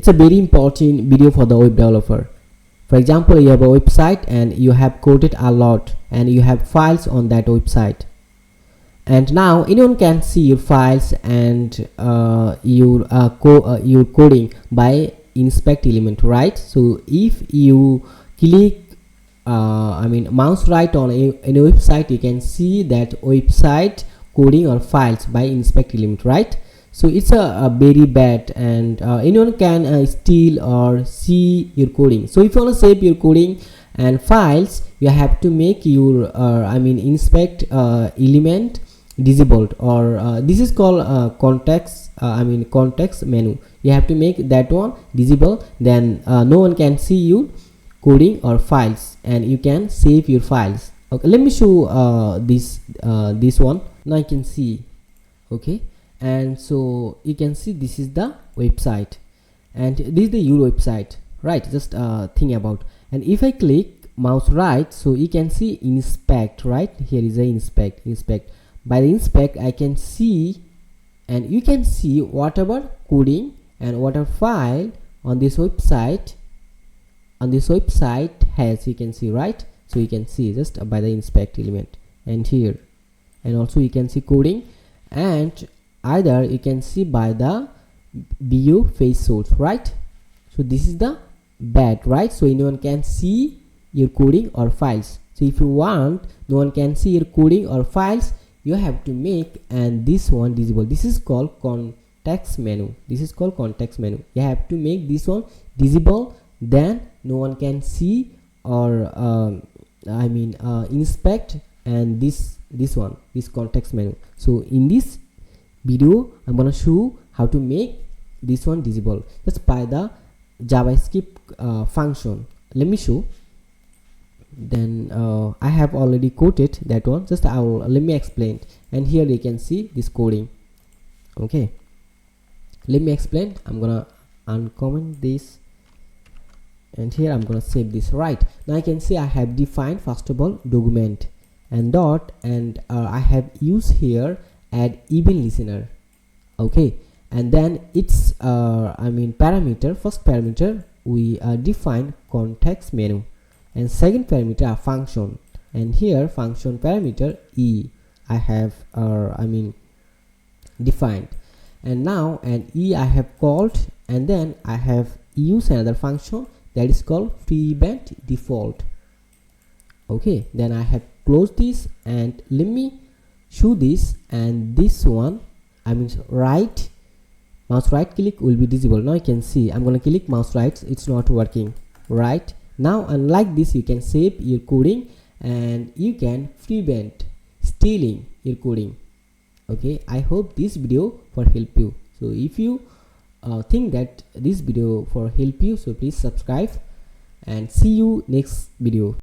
It's a very important video for the web developer. For example, you have a website and you have coded a lot and you have files on that website, and now anyone can see your files and your coding by inspect element, right? So if you click mouse right on any website, you can see that website coding or files by inspect element, right? So it's a very bad, and anyone can steal or see your coding. So if you want to save your coding and files, you have to make your inspect element disabled, or this is called context menu. You have to make that one disable, then no one can see your coding or files and you can save your files. Okay, let me show this one. Now you can see, okay, and so you can see this is the website and this is the your website, right? Just think about, and if I click mouse right, so you can see inspect, right? Here is a inspect. By the inspect I can see, and you can see whatever coding and whatever file on this website has, you can see, right? So you can see just by the inspect element, and here, and also you can see coding, and either you can see by the view face source, right? So this is the bad, right? So anyone can see your coding or files. So if you want no one can see your coding or files, you have to make and this one disable. This is called context menu. You have to make this one disable, then no one can see or inspect, and this context menu. So in this video I'm gonna show how to make this one disable just by the JavaScript function. Let me show. Then I have already coded that one, just let me explain. And here you can see this coding. Okay, let me explain. I'm gonna uncomment this, and here I'm gonna save this. Right now I can see I have defined first of all document and dot, and I have used here add event listener. Okay, and then it's parameter, first parameter we define context menu, and second parameter a function, and here function parameter e I have defined, and now an e I have called, and then I have used another function that is called prevent default. Okay, then I have closed this, and let me show this, and this one mouse right click will be disable. Now you can see I'm gonna click mouse right, it's not working. Right now, unlike this, you can save your coding and you can prevent stealing your coding. Okay, I hope this video for help you. So if you think that this video for help you, so please subscribe and see you next video.